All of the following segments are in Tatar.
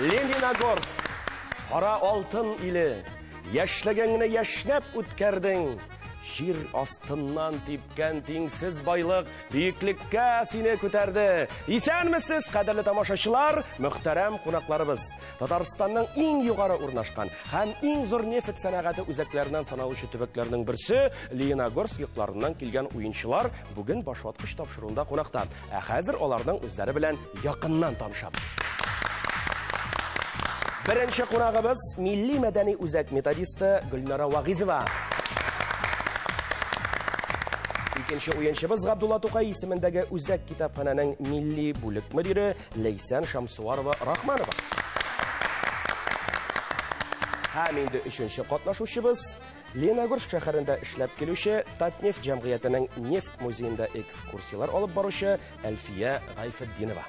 Лениногорск, қара алтын илі, яшлагеніне яшнап үткердің. Жир астыннан тепкен теңсіз байлық бейіклікке сені көтерді. Исәнмісіз, қадірлі тамашашылар, мұхтарам қонақларыбыз. Татарстанның ең юғары орнашқан, һәм ең зор нефт сәнәгате үзәкләреннән саналучы төбәкләрнең берсе Лениногорск якларыннан килгән уенчылар бүген башваткыч тапшыруында қонақта. Хәзер аларның үзләре белән якыннан танышабыз. Беренче қонағыбыз милли мәдәни үзәк методисты Гөлнара Вагизова. Икенче уенчыбыз Габдулла Тукай исемендәге үзәк китапханәнең милли бүлек мөдире Ләйсән Шамсуарова Рахманова. Һәм инде өченче катнашучыбыз Лениногорск шәһәрендә эшләп килүче Татнефть җәмгыятенең нефть музеенда экскурсиялар алып баручы Әлфия Гайфетдинова.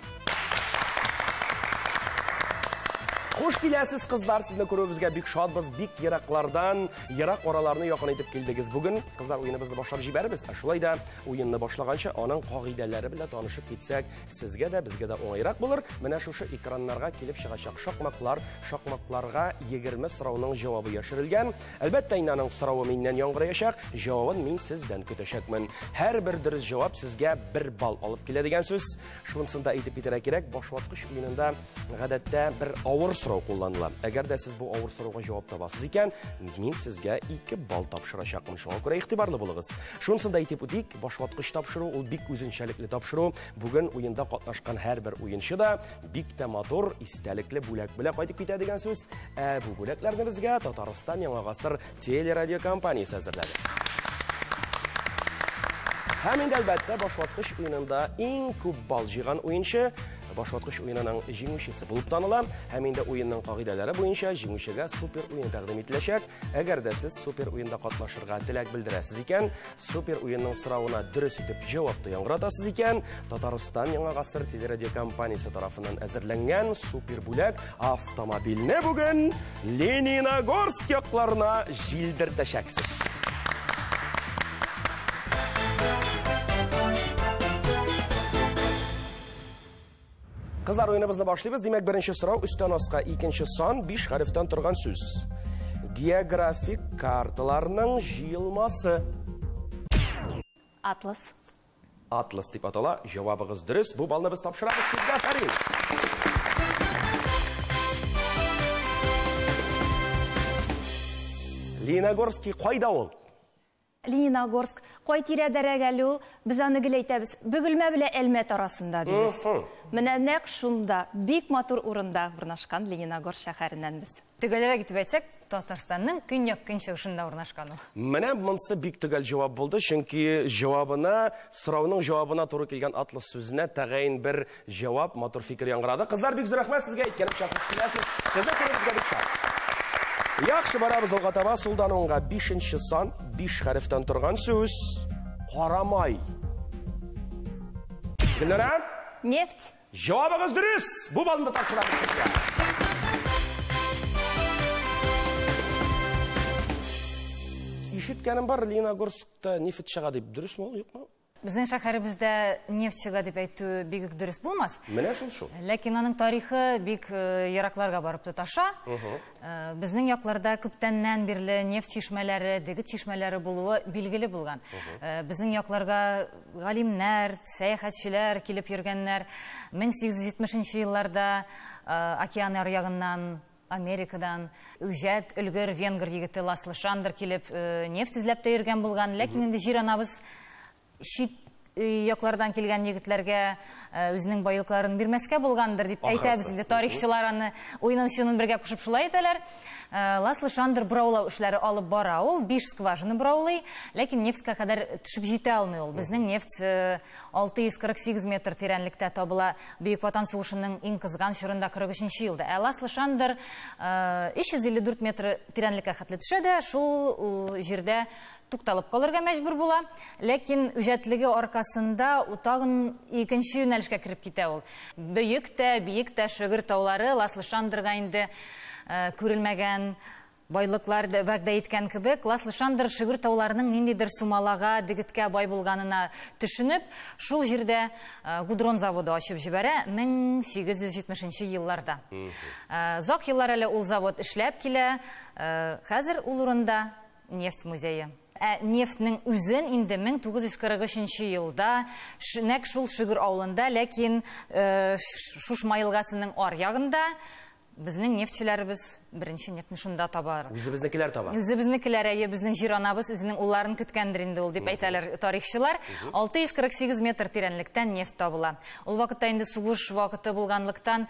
Хош киләсез, кызлар, сезне күрүебезгә бик шатбыз, бик ераклардан, ерак араларны якын итеп килдегез. Бүген кызлар уеныбызны башлап җибәрбез. Шулай да уенны башлаганча аның кагыйдәләре белән танышып китсәк, сезгә дә, безгә дә уңайрак булыр. Менә шушы экраннарга килеп чыгачак шакмакларга 20 сорауның җавабы яшерелгән. Әлбәттә, аның соравы миннән яңгыраячак, җавабын мин сездән көтәчәкмен. Һәрбер дөрес җавап сезгә 1 балл алып килә дигән сүз. Шунысын да әйтеп китәргә кирәк, башваткыч уенында гадәттә бер авыр кулланыла. Әгәр дә сез бу авыр сорауга җавап табасыз икән, мин сезгә 2 балл тапшырачакмын. Шуңа күрә игътибарлы булыгыз. Шунысын да әйтеп үтик, башваткыч тапшыру ул бик үзенчәлекле тапшыру. Бүген уенда катнашкан һәрбер уенчы да бик тә матур, истәлекле бүләк белән кайтып китә дигән сүз. Бу бүләкләрне безгә Татарстан Яңа гасыр телерадиокомпаниясе әзерләде. Һәм инде әлбәттә башваткыч уенында иң күп балл җыйган уенчы башваткыч уенының җиңүчесе булып таныла. Һәм инде уенның кагыйдәләре буенча җиңүчегә супер уен тәкъдим ителәчәк. Әгәр дә сез супер уенда катнашырга теләк белдерәсез икән, супер уенның соравына дөрес итеп җавапты яңгыратасыз икән, Татарстан Яңа гасыр телерадиокомпаниясе тарафыннан әзерләнгән супер бүләк автомобильне бүген Лениногорск якларына җилдертәчәксез. Кызлар, уеныбызны башлыйбыз. Димәк, беренче сорау өстән аска, икенче сан 5 хәрефтән торган сүз. Географик карталарның җыелмасы. Атлас. Атлас дип атала. Җавабыгыз дөрес. Бу балны без тапшырабыз сезгә, Фәрин. Лениногорск кайда ул? Лениногорск кай тирәдәрәк әле ул? Без аны гел әйтәбез. Бөгелмә белән Әлмәт арасында дибез. Менә нәкъ шунда, бик матур урында урнашкан Лениногорск шәһәреннән без. Төгәлрәк итеп әйтсәк, Татарстанның көньяк-көнчыгышында урнашкан ул. Менә монысы бик төгәл җавап булды, чөнки сорауның җавабына туры килгән атлас сүзенә тәгаен бер җавап, матур фикер яңгырады. Кызлар, бик зур рәхмәт сезгә, икәнеп чакырып киләсез. Сезне күрүебезгә бик шат. Яхшы, барабыз алга таба. Сулдан уңга 5нче сан 5 хәрефтән торган сүз. Карамай. Гөлнара? Нефть. Җавабыгыз дөрес. Бу балны тапшырабыз сезгә. Ишеткәнем бар, Лениногорскта нефть чыга дип, дөресме ул, юкмы? Безнең шәһәребездә нефть чыга дип әйтү бик дөрес булмас. Менә шул. Ләкин аның тарихы бик еракларга барып тоташа. Безнең якларда күптәннән бирле нефть чишмәләре, дегет чишмәләре булуы билгеле булган. Безнең якларга галимнәр, сәяхәтчеләр килеп йөргәннәр. 1870 елларда океан аръягыннан, Америкадан үҗәт өлгер венгр егете Ласло Шандер килеп нефть эзләп тә йөргән булган. Ләкин инде җир анабыз шит яклардан килгән егетләргә үзенең байлыкларын бирмәскә булгандыр дип әйтәбез инде. Тарихчылар аны уйнашуын бергә кушып шулай әйтәләр. Ласло Шандер бораулау эшләре алып бара. Ул 5 скважина бораулый, ләкин нефткә кадәр төшеп җитә алмый ул. Безнең нефть 648 метр тирәнлектә табыла. Бөек Ватан сугышының иң кызган чорында 43нче елда. Ласло Шандер 354 метр тирәнлеккә хәтле төшә дә, шул җирдә тукталып калырга мәҗбүр була. Ләкин үҗәтлеге аркасында тагын икенче юнәлешкә кирип китә ул. Бөек тә, биек тә Шөгыр таулары Ласло Шандерга инде күрелмәгән Байлыклар вәгъдә иткән кебек, Ласлышандыр Шыгыр тауларының ниндидер сумалага, дигеткә бай булганына төшенеп, шул җирдә гудрон заводы ачып җибәрә 1870 елларда. Зак еллар әле ул завод эшләп килә, хәзер ул урында нефть музее. Нефтнең үзен инде 1943 елда нәкъ шул Шыгыр авылында, ләкин Шушма елгасының аръягында безнең нефтчеләребез беренче нефтне шунда табар. Үзебезнекеләр таба. Үзебезнекеләр, безнең җир-анабыз үзенең улларын көткәндер инде ул дип әйтәләр тарихчылар. 648 метр тирәнлектән нефть табыла. Ул вакытта инде сугыш вакыты булганлыктан,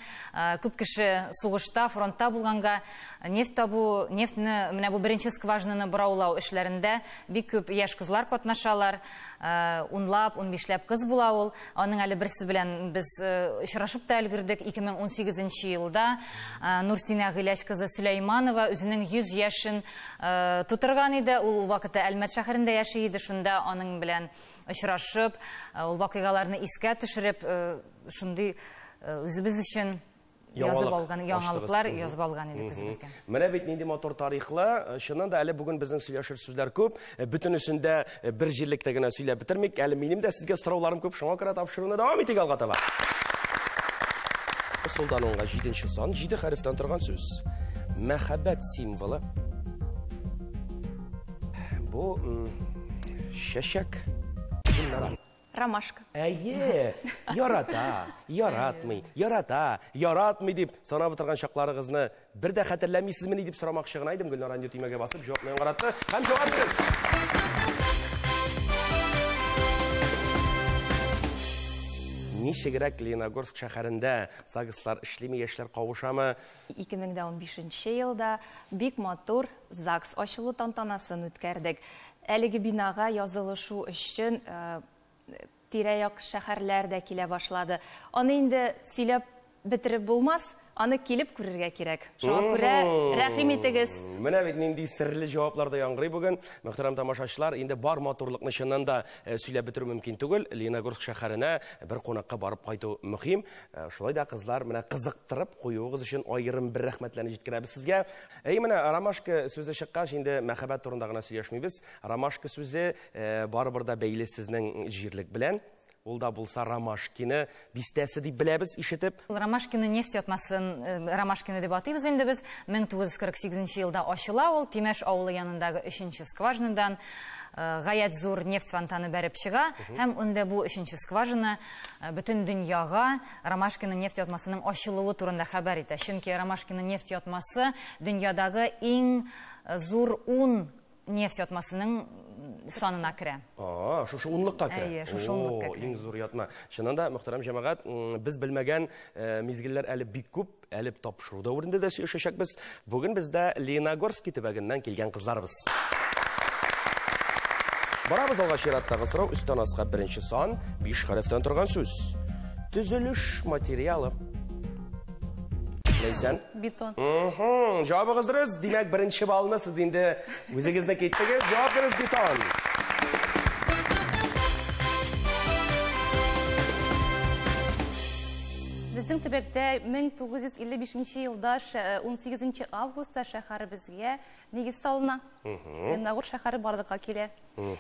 күп кеше сугышта, фронтта булганга нефть табу, нефтне менә бу беренче скважинаны бораулау эшләрендә бик күп яшь кызлар катнашалар. Унлап, 15ләп кыз була ул. Аның әле берсе белән без очрашып та өлгердек 2018 елда. Нурсина Гыйләч кызы Сөләйманова үзенең 100 яшен тутырган иде. Ул вакытта Әлмәт шәһәрендә яши иде. Шунда аның белән очрашып, ул вакыйгаларны искә төшереп, шундый үзебез өчен язып алган яңалыклар язып алган идек үзебезгә. Менә бит нинди матур тарихлы, чыннан да әле бүген безнең сөйләшер сүзләр күп, бөтенесендә бер җирлектә генә сөйләп битермик. Әле минем дә сезгә сорауларым күп, шуңа күрә тапшыруны дәвам итик алга таба. Солдан онга 7нче сан, 7 хәрефтән торган сүз. Мәхәббәт символы. Бу чәчәк. Ромашка. Әйе, ярата, яратмый, ярата, яратмый дип санап торган чакларыгызны бер дә хәтерләмисезме дип сорамакчы гына идем. Гөлнар Анди төймәгә басып җавапны яңгыратты. Һәм җавап бирегез. Ничегрәк Лениногорск шәһәрендә ЗАГСлар эшлиме, яшьләр кавышамы? 2015 елда бик матур ЗАГС ачылу тантанасын үткәрдек. Әлеге бинага язылышу өчен тирә-як шәһәрләр дә килә башлады. Аны инде сөйләп бетереп булмас, аны килеп күрергә кирәк. Шуңа күрә рәхим итегез. Менә бит нинди серле җаваплар да яңгырый бүген. Мөхтәрәм тамашачылар, инде бар матурлыкны чыннан да сөйләп бетерү мөмкин түгел. Лениногорск шәһәренә бер кунакка барып кайту мөһим. Шулай да кызлар, менә кызыктырып куюыгыз өчен аерым бер рәхмәтләрне җиткерәбез сезгә. Менә Ромашка сүзе чыккач, инде мәхәббәт турында гына сөйләшмибез. Ромашка сүзе барыбыр да бәйле сезнең җирлек белән. Ул да булса Ромашкины бистәсе дип беләбез, ишетеп. Ромашкины нефть ятмасын, Ромашкины дип атыйбыз инде без. 1948 елда ачыла ул Тимәш авылы янындагы 3нче скважинадан гаять зур нефть фонтаны бәреп чыга. Һәм инде бу 3нче скважина бөтен дөньяга Ромашкины нефть ятмасының ачылуы турында хәбәр итә. Чөнки Ромашкины нефть ятмасы дөньядагы иң зур 10 нефть ятмасының санына керә. Шушы унлыкка керә. Әйе, шушы унлыкка керә. Иң зур ятма. Чыннан да, мөхтәрәм җәмәгать, без белмәгән мизгелләр әле бик күп, әле тапшыру дәврендә дә сөйләшәчәкбез. Бүген бездә Лениногорск төбәгеннән килгән кызларыбыз. Барабыз алга чираттагы сорау, өстән аска беренче сан, 5 хәрефтән торган сүз. Төзелеш материалы. Ләйсән? Бетон. Җавабыгыз дөрес. Димәк, беренче балны сез инде үзегезне киттегез. Җавап бирегез, бетон. Безнең төбәктә 1955 елда 18 августта шәһәребезгә нигез салына. Лениногорск шәһәре барлыкка килә.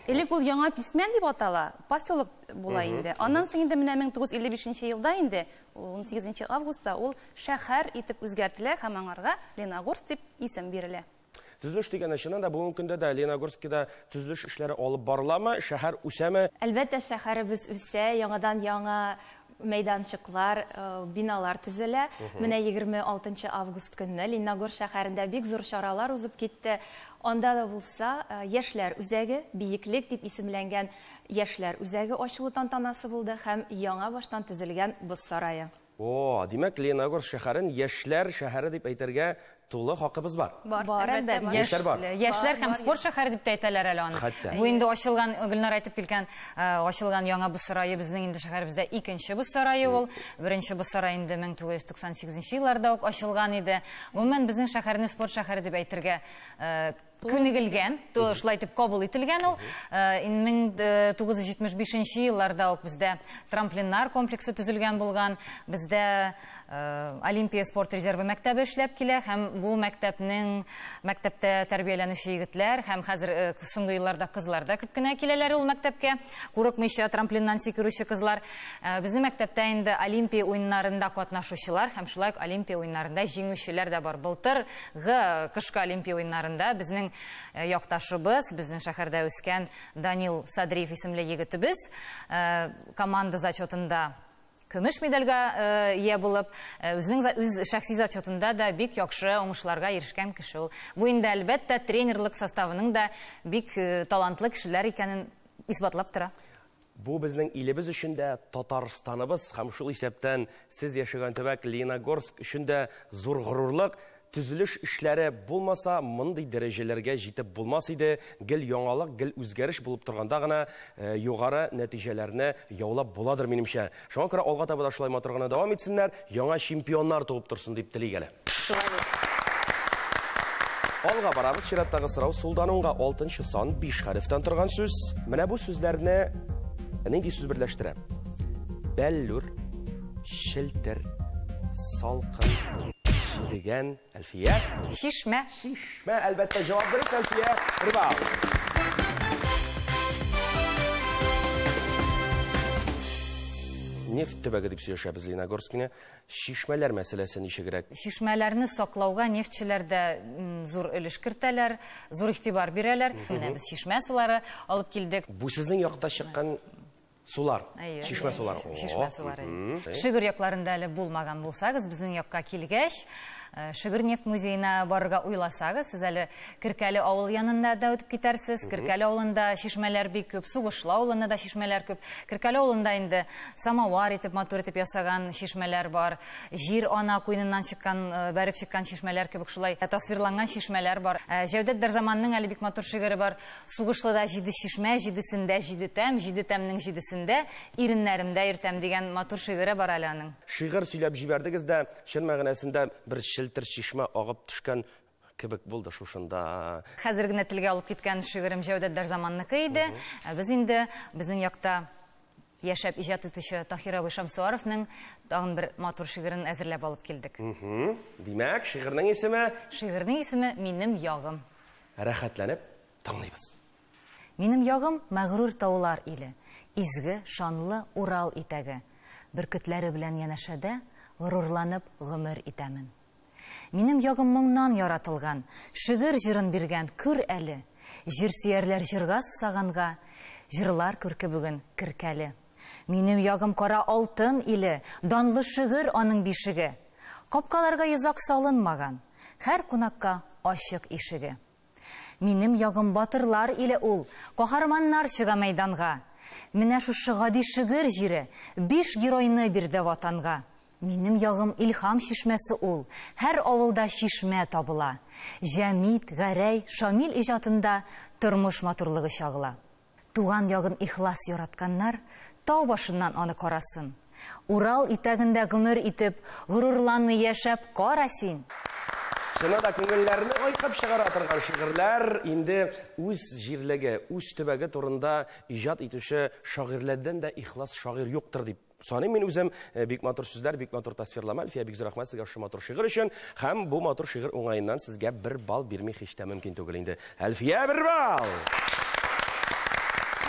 Элек ул яңа писмен дип атала, поселок була инде. Аннан соң инде менә 1955 елда инде 18 августта ул шәһәр итеп үзгәртелә һәм аңарга Лениногорск дип исем бирелә. Төзелеш дигән чыннан да бүгенге көндә дә Лениногорскида төзелеш эшләре алып барыламы, шәһәр үсәме? Әлбәттә шәһәребез үсә, яңадан яңа мәйданчыклар, биналар төзелә. Менә 26 август көнне Лениногорск шәһәрендә бик зур чаралар узып китте. Анда да булса, яшьләр үзәге, Биеклек дип исемләнгән яшьләр үзәге ачылу тантанасы булды һәм яңа баштан төзелгән боз сарае. Димәк, Лениногорск шәһәрен яшьләр шәһәре дип әйтергә тулы хакыбыз бар. Яшьләр һәм спорт шәһәре дип әйтәләр әле аны. Бу инде ачылган, Гөлнар әйтеп килгән, ачылган яңа боз сарае безнең инде шәһәребездә икенче боз сарае ул. Беренче боз сарае инде 1998 елларда ук ачылган иде. Гомумән безнең шәһәрне спорт шәһәре дип әйтергә күнегелгән, шулай итеп кабул ителгән ул. 1975 елларда ук бездә трамплиннар комплексы төзелгән булган. Бездә Олимпия спорт резервы мәктәбе эшләп килә һәм бу мәктәптә тәрбияләнүче егетләр һәм хәзер соңгы елларда кызлар да күп кенә киләләр ул мәктәпкә. Курыкмыйча трамплиннан сикерүче кызлар. Безнең мәктәптә инде Олимпия уеннарында катнашучылар һәм шулай Олимпия уеннарында җиңүчеләр дә бар. Былтыргы кышкы Олимпия уеннарында безнең якташыбыз, безнең шәһәрдә үскән Данил Садриев исемле егетебез команда зачетында көмеш медальгә ия булып, үзенең үз шәхси зачетында да бик яхшы уңышларга ирешкән кеше ул. Бу инде әлбәттә тренерлык составының да бик талантлы кешеләр икәнен исбатлап тора. Бу безнең илебез өчен дә, Татарстаныбыз һәм шул исәптән сез яшәгән төбәк Лениногорск өчен дә зур горурлык. Төзелеш эшләре булмаса, мондый дәрәҗәләргә җитеп булмас иде. Гел яңалык, гел үзгәреш булып торганда гына югары нәтиҗәләрне яулап буладыр минемчә. Шуңа күрә алга таба да шулай матур гына дәвам итсеннәр, яңа чемпионнар туып торсын дип телик әле. Алга барабыз, чираттагы сорау Сулданунга 6-нчы сан 5 хәрефтән торган сүз. Менә бу сүзләрне нинди сүз берләштерә? Бәллүр, шелтер, салкын дигән Әлфия. Шишмә. Шишмә, әлбәттә җавап бирәсез Әлфия. Рибал. Нефт төбәге дип сөйләшәбез Лениногорскны. Шишмәләр мәсьәләсе ничегрәк? Шишмәләрне саклауга нефтчеләр дә зур өлеш кертәләр, зур игътибар бирәләр. Менә без шишмә сулары алып килдек. Бу сезнең якта чыккан сулар, шишмә сулар. Шишмә сулары. Шигыр якларында әле булмаган булсагыз, безнең якка килгәч, Шигыр нефт музеена барырга уйласагыз, сез әле Киркәле авыл янында да үтеп китәрсез. Киркәле авылында шишмәләр бик күп, Сугышлы авылында да шишмәләр күп. Киркәле авылында инде самовар итеп, матур итеп ясаган шишмәләр бар. Җир ана куйныннан чыккан, бәреп чыккан шишмәләр кебек шулай тасвирланган шишмәләр бар. Җәүдәт Дәрзаманның әле бик матур шигыре бар. Сугышлыда 7 шишмә, 7сендә 7 тәм, 7 тәмнең 7сендә иреннәремдә иртәм дигән матур шигыре бар әле аның. Шигырь сөйләп җибәрдегез дә, чын мәгънәсендә бер шелтер шишмә агып төшкән кебек булды шушында. Хәзер генә телгә алып киткән шигырем Җәүдәт Дәрзаманныкы иде. Без инде безнең якта яшәп иҗат итүче Таһир абый Шамсуаровның тагын бер матур шигырен әзерләп алып килдек. Димәк, шигырьнең исеме? Шигырьнең исеме Минем ягым. Рәхәтләнеп тыңлыйбыз. Минем ягым мәгърур таулар иле, изге, шанлы Урал итәге. Бөркетләре белән янәшәдә горурланып гомер итәмен. Минем ягым моңнан яратылган, шигырь җырын биргән күр әле. Җир сөярләр җырга сусаганга, җырлар күрке бүген Киркәле. Минем ягым кара алтын иле, данлы шигырь аның бишеге. Капкаларга йозак салынмаган, һәр кунакка ачык ишеге. Минем ягым батырлар иле ул, каһарманнар чыга мәйданга. Менә шушы гади шигырь җире 5 геройны бирде ватанга. Минем ягым илһам шишмәсе ул, һәр авылда шишмә табыла. Җәмит, Гәрәй, Шамил иҗатында тормыш матурлыгы чагыла. Туган ягын ихлас яратканнар тау башыннан аны карасын. Урал итәгендә гомер итеп, горурланмый яшәп кара син. Шунда күңелләрне айкып чыгара торган шигырьләр инде үз җирлеге, үз төбәге турында иҗат итүче шагыйрьләрдән дә ихлас шагыйрь юктыр дип саныйм мин үзем. Бик матур сүзләр, бик матур тасвирлама. Әлфия, бик зур рәхмәт сезгә шу матур шигырь өчен. Һәм бу матур шигырь уңаеннан сезгә 1 балл бирми һич тә мөмкин түгел инде. Әлфия, 1 балл.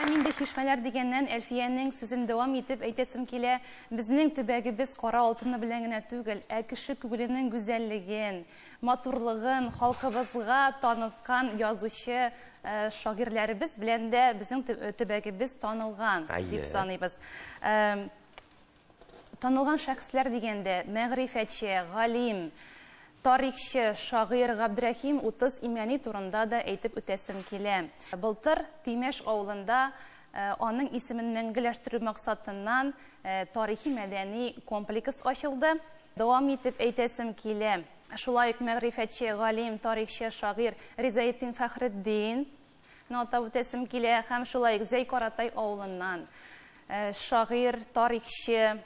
Инде шишмәләр дигәннән Әлфиянең сүзен дәвам итеп әйтәсем килә. Безнең төбәгебез кара алтыны белән генә түгел, кеше күңеленең гүзәллеген, матурлыгын халкыбызга таныткан язучы шагыйрьләребез белән дә безнең төбәгебез танылган дип саныйбыз. Танылган шәхесләр дигәндә мәгърифәтче, галим, тарихчы, шагыйрь Габдрахим 30 имәни турында да әйтеп үтәсем килә. Былтыр Тимәш авылында аның исемен мәңгеләштерү максатыннан тарихи-мәдәни комплекс ачылды. Дәвам итеп әйтәсем килә. Шулай ук мәгърифәтче, галим, тарихчы, шагыйрь Ризаетдин Фәхретдин атап үтәсем килә. Һәм шулай ук Зәйкаратай авылыннан шагыйрь, тарихчы,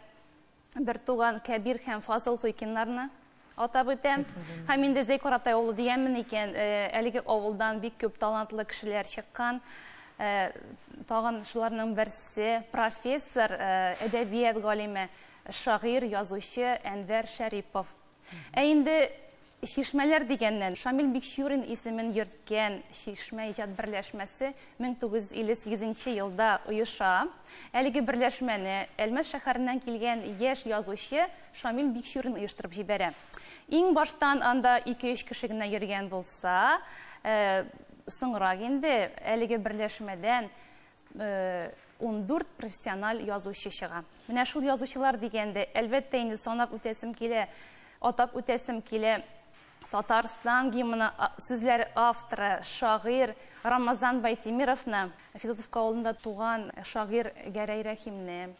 бер туган Кәбир һәм Фазыл Туйкиннарны атап үтәм. Һәм инде Зәйкор атай улы дигәнмен икән, әлеге авылдан бик күп талантлы кешеләр чыккан. Тагын шуларның берсе профессор, әдәбият галиме, шагыйрь, язучы Әнвәр Шәрипов. Инде Шишмәләр дигәннән Шамил Бикчурин исемен йөрткән Шишмә иҗат берләшмәсе 1958 елда оеша. Әлеге берләшмәне Әлмәт шәһәреннән килгән яшь язучы Шамил Бикчурин оештырып җибәрә. Иң баштан анда 2-3 кеше генә йөргән булса, соңрак инде әлеге берләшмәдән 14 профессиональ язучы чыга. Менә шул язучылар дигәндә, әлбәттә инде санап үтәсем килә, атап үтәсем килә. Татарстан гимны сүзләр авторы, шагыйрь Рамазан Байтимировны, Федотовка авылында туган шагыйрь Гәрәй Рәхимне,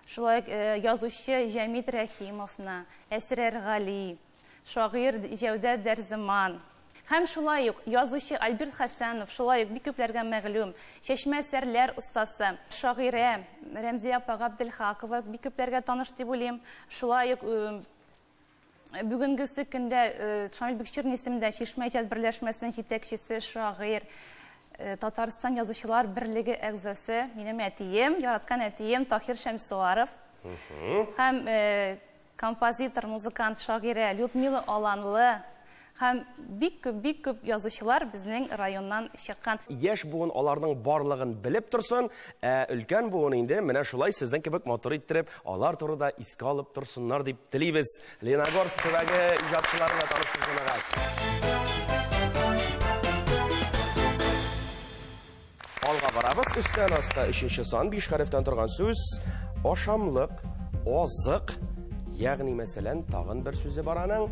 шулай язучы Җәмит Рәхимовны, Әсрәр Гали, шагыйрь Җәүдәт Дәрзиман. Һәм шулай ук язучы Альберт Хәсәнов, шулай ук бик күпләргә мәгълүм, чәчмә әсәрләр остасы, шагыйрә Рәмзия апа Габделхакова бик күпләргә таныш дип уйлыйм. Шулай ук бүгенгесе көндә Шамил Бикчурин исемендә Шишмә иҗат берләшмәсенең җитәкчесе, шагыйрь, Татарстан язучылар берлеге әгъзасы, минем әтием, яраткан әтием Таһир Шәмсуаров. Һәм композитор, музыкант, шагыйрә Людмила Аланлы. Һәм бик күп язучылар безнең районнан чыккан. Яшь буын аларның барлыгын белеп торсын, өлкән буын инде менә шулай сезнең кебек матур иттереп, алар турыда искә алып торсыннар дип телибез. Лениногорск төбәге иҗатчыларына таныштырганга. Алга барабыз, өстән аска 3нче сан 5 хәрефтән торган сүз, ашамлык, азык, ягъни мәсәлән, тагын бер сүзе бар аның.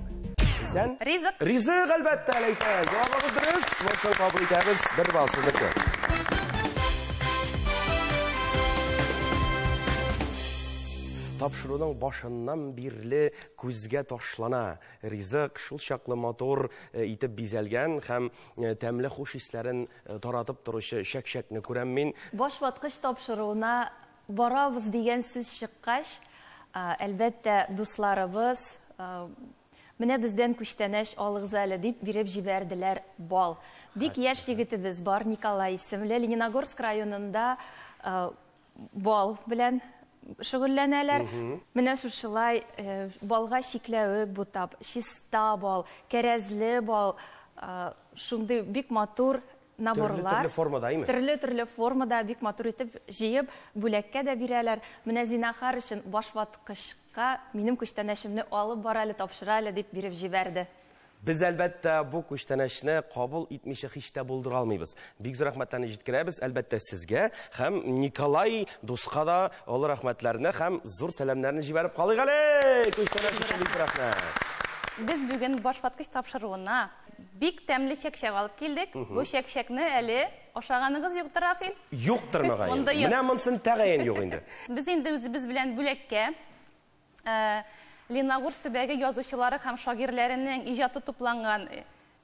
Ризык. Ризык, әлбәттә, Ләйсән. Җавабыгыз дөрес. Булсын, кабул итәбез. Бер балл сезнеке. Тапшыруның башыннан бирле күзгә ташлана. Ризык шул чаклы матур итеп бизәлгән һәм тәмле хуш исләрен таратып торучы шәк-шәкне күрәм мин. Баш ваткыч тапшыруына барабыз дигән сүз чыккач, әлбәттә, дусларыбыз менә бездән күчтәнәш алыгыз әле дип биреп җибәрделәр бал. Бик яшь егетебез бар, Николай исемле, Лениногорск районында бал белән шөгыльләнәләр. Менә шулай балга чикләвек бутап, чиста бал, кәрәзле бал, шундый бик матур наборлар. Төрле формада, имеш? Төрле формада бик матур итеп җыеп, бүләккә дә бирәләр. Менә зинахар өчен баш ваткычка минем күчтәнәшемне алып бар әле, тапшыра әле дип биреп җибәрде. Без әлбәттә бу күчтәнәшне кабул итмичә һич тә булдыра алмыйбыз. Бик зур рәхмәтләрне җиткерәбез әлбәттә сезгә һәм Николай дуска да олы рәхмәтләрне һәм зур сәламнәрне җибәреп калыйк әле. Күчтәнәш өчен бик рәхмәт. Без бүген баш ваткыч тапшыруына бик тәмле чәкчәк алып килдек. Бу чәкчәкне әле ашаганыгыз юктыр, Афил? Юктыр, мөгаен. Менә монсын тәгаен юк инде. Без инде үзебез белән бүләккә Лениногорск төбәге язучылары һәм шагыйрьләренең иҗаты тупланган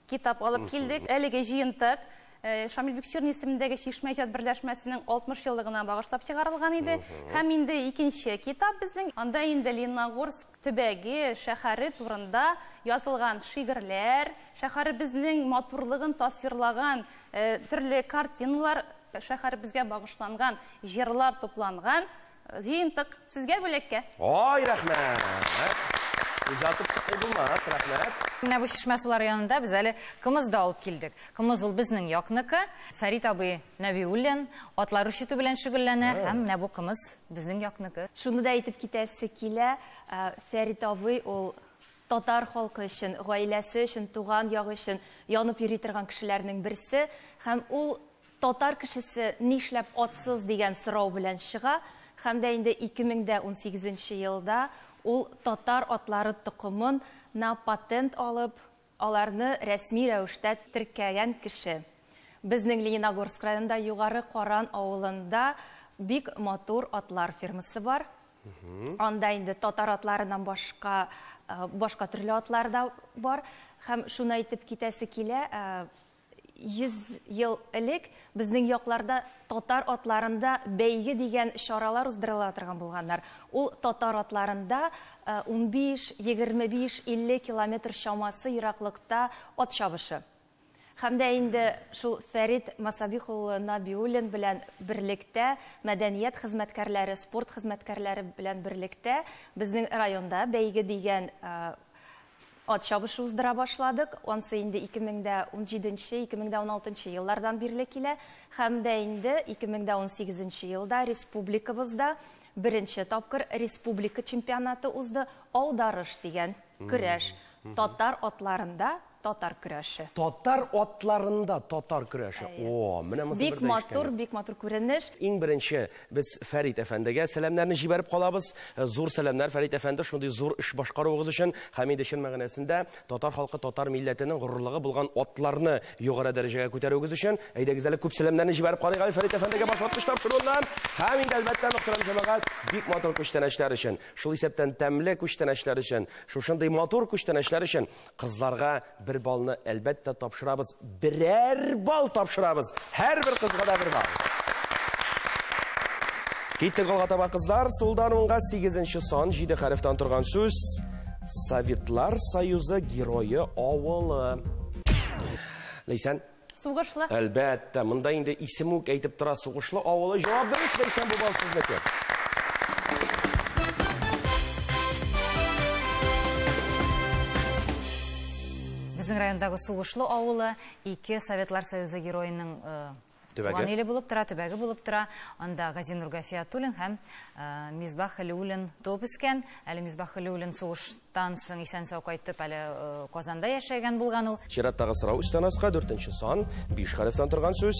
китап алып килдек. Әлеге җыентык Шамил Бикчурин исемендәге Шишмә иҗат берләшмәсенең 60 еллыгына багышлап чыгарылган иде. Һәм инде икенче китап безнең анда инде Лениногорск төбәге шәһәре турында язылган шигырьләр, шәһәребезнең матурлыгын тасвирлаган төрле картиналар, шәһәребезгә багышланган җырлар тупланган җыентык сезгә бүләккә. Ой, рәхмәт. Үзатып чыкты булмас, рәхмәт. Менә бу Шишмә сулары янында без әле кымызды алып килдек. Кымыз ул безнең якныкы. Фәрит абый Нәбиуллин атлар үчетү белән шөгыльләнә һәм менә бу кымыз безнең якныкы. Шуны да әйтеп китәсе килә, Фәрит абый ул татар халкы өчен, гаиләсе өчен, туган ягы өчен янып йөри торган кешеләрнең берсе һәм ул татар кешесе нишләп атсыз дигән сорау белән чыга һәм дә инде 2018 елда ул татар атлары тукымын на патент алып, аларны рәсми рәвештә теркәгән кеше. Безнең Лениногорск районында Югары Каран авылында бик матур атлар фермасы бар. Анда инде татар атларыннан башка төрле атлар да бар. Һәм шуны әйтеп китәсе килә, 100 ел элек безнең якларда татар атларында бәйге дигән чаралар уздырыла торган булганнар. Ул татар атларында 15, 25, 50 километр чамасы ераклыкта ат чабышы. Һәм дә инде шул Фәрит Масабих улы Набиуллин белән берлектә, мәдәният хезмәткәрләре, спорт хезмәткәрләре белән берлектә безнең районда бәйге дигән ат чабышы уздыра башладык. Онсы инде 2017-2016 еллардан бирле килә. Һәм дә инде 2018 елда республикабызда беренче тапкыр республика чемпионаты узды. Аударыш дигән көрәш. Татар атларында татар көрәше. Татар атларында татар көрәше. О, менә монысы бик матур күренеш. Иң беренче без Фәрит әфәндегә сәламнарны җибәреп калабыз. Зур сәламнар Фәрит әфәнде, шундый зур эш башкаруыгыз өчен һәм инде чын мәгънәсендә татар халкы, татар милләтенең горурлыгы булган атларны югары дәрәҗәгә күтәрүегез өчен әйдәгез әле күп сәламнарны җибәреп калыйк Фәрит әфәндегә башлаткыч тапшыруыннан һәм инде әлбәттә мөхтәрәм җәмәгать бик матур күчтәнәчләр өчен, шул исәптән тәмле күчтәнәчләр өчен, шушындый матур күчтәнәчләр өчен кызларга bir balını әлбәттә тапшырабыз. Берәр бал тапшырабыз. Һәр бер кызга да бер бал. Киттек алга таба кызлар. Сулдан уңга 8-нче сан 7 хәрефтән торган сүз. Советлар Союзы герое авылы. Ләйсән? Сугышлы. Әлбәттә, монда инде исем үк әйтеп тора. Сугышлы авылы. Җавап бирегез, Ләйсән, бу бал сезнеке. Безнең райондагы Сугышлы авылы 2 Советлар Союзы героеның туган иле булып тора, төбәге булып тора. Анда Газинур Гафиятуллин һәм Мисбах Халиуллин туып үскән. Әле Мисбах Халиуллин сугыштан соң исән-сау кайтып, әле Казанда яшәгән булган ул. Чираттагы сорау үстән аска 4-нче сан 5 хәрефтән торган сүз.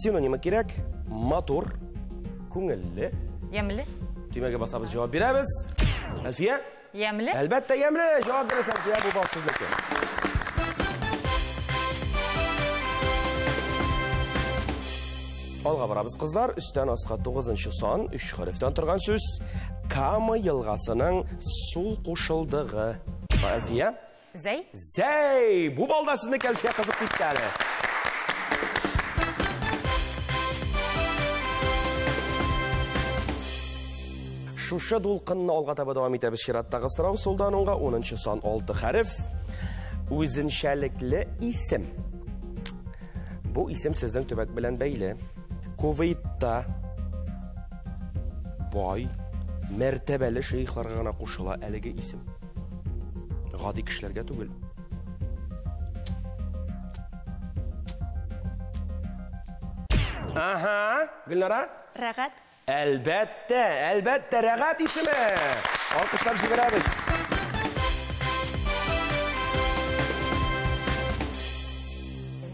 Синонимы кирәк? Матур, күңелле, Ямле. Төймәгә басабыз, җавап бирәбез. Әлфия? Ямле. Әлбәттә, ямле. Җавап бирәсез, Әлфия, бу бал сезнеке. Алга барабыз кызлар, үстән аска 9-нчы сан 3 хәрефтән торган сүз. Кама елгасының сул кушылдыгы. Әлфия? Зәй. Зәй! Бу балда сезнеке, Әлфия, кызып китте әле. Шушы дулкынны алга таба дәвам итәбез. Чираттагы сорау, сулдан уңга 10-нчы сан 6 хәреф. Үзенчәлекле исем. Бу исем сезнең төбәк белән бәйле. Кувейтта бай, мәртәбәле шейхларга гына кушыла әлеге исем. Гади кешеләргә түгел. Аха, Гөлнара? Рәгат. Әлбәттә, Рәгат исеме. Алкышлап җибәрәбез.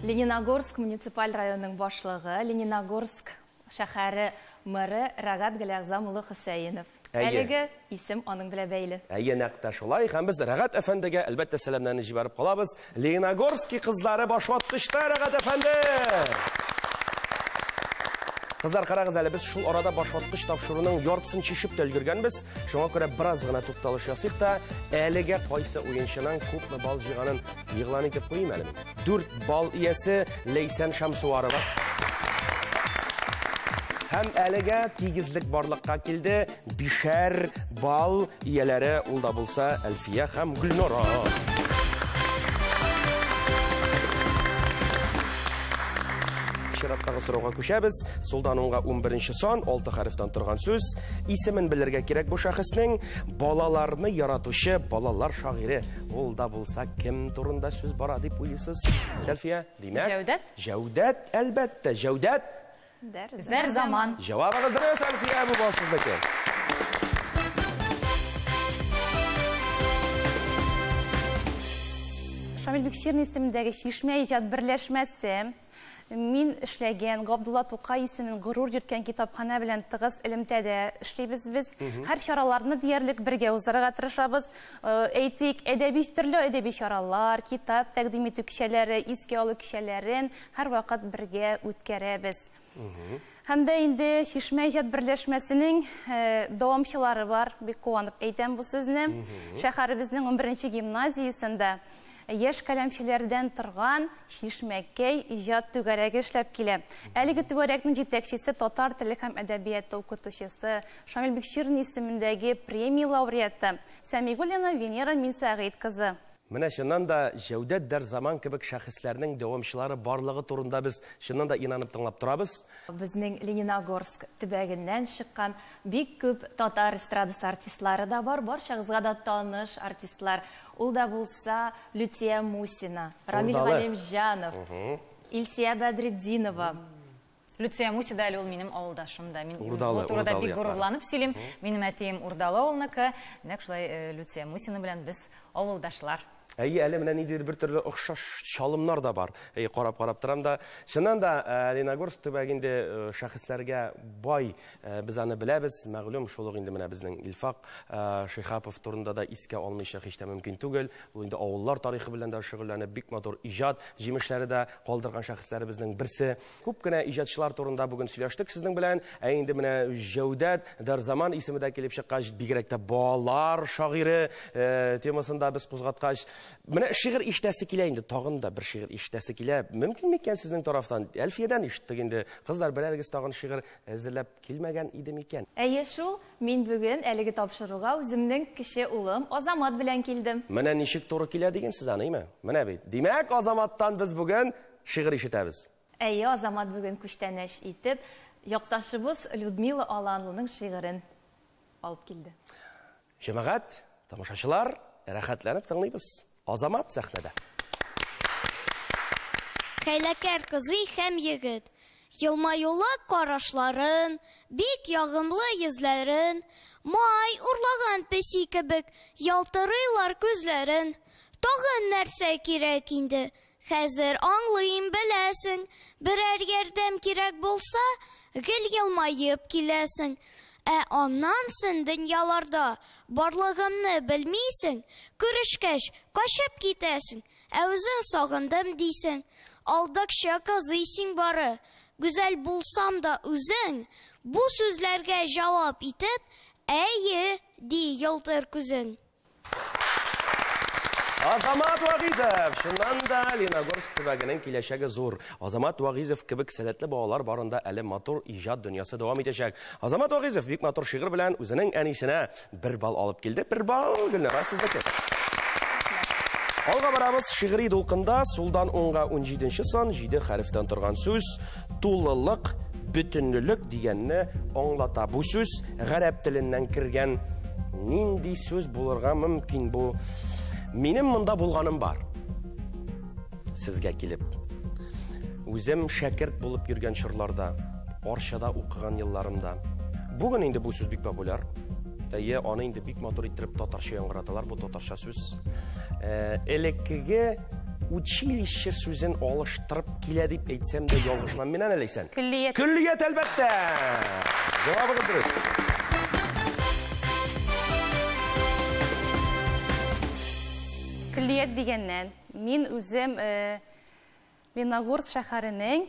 Лениногорск муниципаль районының башлыгы, Лениногорск шәһәре мэры Рәгат Галиәгъзам улы Хөсәенов. Әлеге исем аның белән бәйле. Әйе, нәкъ шулай. Һәм без Рәгат әфәндегә әлбәттә сәламнарны җибәреп калабыз. Лениногорский кызлары башваткычта, Рәгат әфәнде. Кызлар, карагыз әле, без шул арада башваткыч тапшыруның яртысын чишеп тә өлгергәнбез. Шуңа күрә бераз гына тукталыш ясыйк та, әлегә кайсы уенчының күпме бал җыйганын игълан итеп куйым әле. 4 бал иясе Ләйсән Шамсуарова. Һәм әлегә тигезлек барлыкка килде. 5 бал ияләре ул да булса Әлфия һәм Гөлнара. Чираттагы сорауга күчәбез. Сулдан уңга 11-нче сан 6 хәрефтән торган сүз. Исемен белергә кирәк бу шәхеснең. Балаларны яратучы, балалар шагыйре. Ул да булса кем турында сүз бара дип уйлыйсыз? Әлфия, димәк? Җәүдәт. Җәүдәт, әлбәттә, Җәүдәт. Зәр заман. Җавабыгыз дөрес, Әлфия, бу бал сезнеке. Шамил Бикчирин исемендәге Чишмә иҗат берләшмәсе мин эшләгән Габдулла Тукай исемен горур йөрткән китапхана белән тыгыз элемтәдә эшлибез без. Һәр чараларны диярлек бергә уздырырга тырышабыз. Әйтик, төрле әдәби чаралар, китап тәкъдим итү кичәләре, искә алу кичәләрен һәр вакыт бергә үткәрәбез. Һәм дә инде Шишмә иҗат берләшмәсенең дәвамчылары бар. Бик куанып әйтәм бу сүзне. Шәһәребезнең 11-нче гимназиясендә яшь каләмчеләрдән торган Шишмәкәй иҗат түгәрәге эшләп килә. Әлеге түгәрәкнең җитәкчесе татар теле һәм әдәбияты укытучысы Шамил Бикчирин исемендәге премия лауреаты Сәмигуллина Венера Минсәгыйть кызы. Менә шуннан да Җәүдәт Дәрзаман кебек шәхесләрнең дәвамчылары барлыгы турында без шуннан да инанып тыңлап торабыз. Безнең Лениногорск төбәгеннән чыккан бик күп татар эстрадасы артистлары да бар. Барчагызга да таныш артистлар. Ул да булса Лютия Мусина, Рамил Галимҗанов, Илсия Бәдретдинова. Люция Муси да ул минем авылдашым да. Мин бу Урдалы турыда бик яклар. горурланып сөйлим. Минем әтием Урдалы авылныкы. Нәкъ шулай Люция Мусина белән без авылдашлар. Әйе, әле менә нидер бер төрле охшаш чалымнар да бар. Карап торам да. Шуннан да Лениногорск төбәгендә шәхесләргә бай без аны беләбез. Мәгълүм шулык инде менә безнең Илфак Шихапов турында да искә алмыйча һич тә мөмкин түгел. Ул инде авыллар тарихы белән дә шөгыльләнеп, бик матур иҗат җимешләре дә калдырган шәхесләребезнең берсе. Күп кенә иҗатчылар турында бүген сөйләштек сезнең белән. Инде менә Җәүдәт Дәрзаман исемендә килеп чыккач, бигрәк тә балалар шагыйре темасында без кузгаткач, менә шигырь ишетәсе килә инде, тагын да бер шигырь ишетәсе килә. Мөмкин микән сезнең тарафтан? Әлфиядән ишеттек инде. Кызлар, берәргез тагын шигырь әзерләп килмәгән иде микән? Әйе шул, мин бүген әлеге тапшыруга үземнең кече улым Азамат белән килдем. Менә ничек туры килә дигәнсез аныймы? Менә бит. Димәк, Азаматтан без бүген шигырь ишетәбез. Әйе, Азамат бүген күчтәнәш итеп, якташыбыз Людмила Аланлының шигырен алып килде. Җәмәгать, тамашачылар, рәхәтләнеп тыңлыйбыз. Азамат сәхнәдә. Хәйләкәр кызый һәм егет, елмаюлы карашларын, бик ягымлы йөзләрен, май урлаган песи кебек ялтырыйлар күзләрен. Тагын нәрсә кирәк инде? Хәзер аңлыйм беләсең, берәр ярдәм кирәк булса, гел елмаеп киләсең. Аннан син дөньяларда барлыгымны белмисең, күрешкәч качып китәсең, үзен сагындым дисең. Алдакча кызый син бары, гүзәл булсам да үзең, бу сүзләргә җавап итеп, әйе ди ялтыр күзең. Азамат Вагизов, шуннан да Лениногорск төбәгенең киләчәге зур. Азамат Вагизов кебек сәләтле балалар барында әле матур иҗат дөньясы дәвам итәчәк. Азамат Вагизов бик матур шигырь белән үзенең әнисенә 1 бал алып килде. 1 бал Гөлнара сездәке. Алга барабыз шигъри дулкында сулдан уңга 17нче сан 7 хәрефтән торган сүз тулылык, бөтенлек дигәнне аңлата. Бу сүз гарәп теленнән кергән. Нинди сүз булырга мөмкин бу? Минем монда булганым бар. Сезгә килеп. Үзем шәкерт булып йөргән чорларда, Арчада укыган елларымда. Бүген инде бу сүз бик популяр. Әйе, аны инде бик матур иттереп татарча яңгыраталар, бу татарча сүз. Элеккеге училище сүзен алыштырып килә дип әйтсәм дә ялгышмам. Менә әләйсән. Күллият. Күллият әлбәттә. Җавабы дөрес. Күллият дигәннән, мин үзем Лениногорск шәһәренең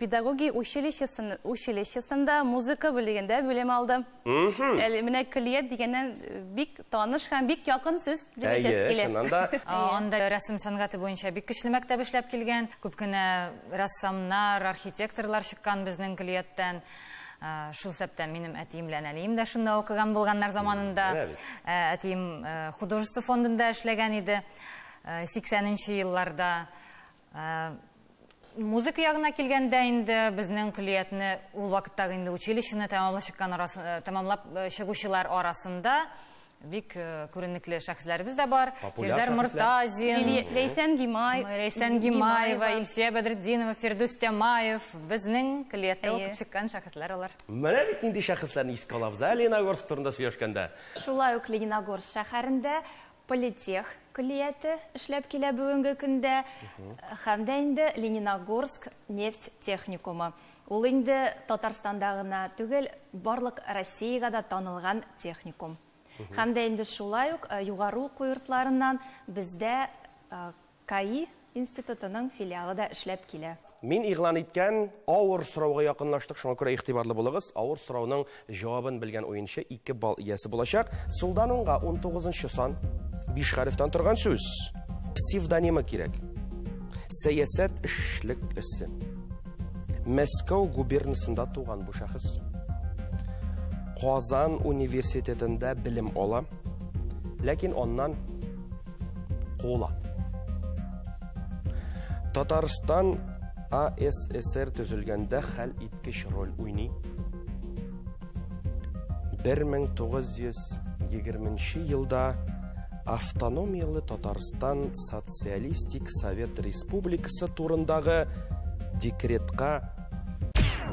педагогия училищесында музыка бүлегендә белем алдым. Менә күллият дигәннән бик таныш һәм бик якын сүз дип әйтәсе Анда рәсем сәнгате буенча бик көчле мәктәп эшләп килгән. Күп кенә рәссамнар, архитекторлар чыккан безнең күллияттән. Шул сәптән минем әтием белән әлием дә шунда укыган булганнар заманында. Әтием художество фондында эшләгән иде 80нче елларда. Музыка ягына килгәндә инде безнең күллиятне ул вакыттагы инде училищене тәмамлап чыгучылар арасында бик күренекле шәхесләребез дә бар. Фирдәүс Мортазин, Ләйсән Гимаева, Илсия Бәдретдинова, Фирдәүс Тямаев, безнең күллиятта укып чыккан шәхесләр алар. Менә бит нинди шәхесләрне искә алабыз, Лениногорск турында сөйләшкәндә. Шулай ук Лениногорск шәһәрендә политех күллияте эшләп килә бүгенге көндә, һәм дә инде Лениногорск нефть техникумы. Ул инде Татарстанда гына түгел, барлык Россиягә дә танылган техникум. Һәм дә инде шулай ук югары уку йортларыннан бездә КАИ институтының филиалы да эшләп килә. Мин игълан иткән авыр сорауга якынлаштык, шуңа күрә игътибарлы булыгыз. Авыр сорауның җавабын белгән уенчы 2 балл иясе булачак. Сулдан уңга 19 сан 5 хәрефтән торган сүз. Псевдонимы кирәк. Сәясәт эшлеклесе. Мәскәү губернасында туган бу шәхес. Казан университетында белем ала, ләкин оннан куыла. Татарстан АССР төзелгәндә хәл иткеч роль уйный. 1920 елда автономиялы Татарстан Социалистик Совет Республикасы турындагы декретка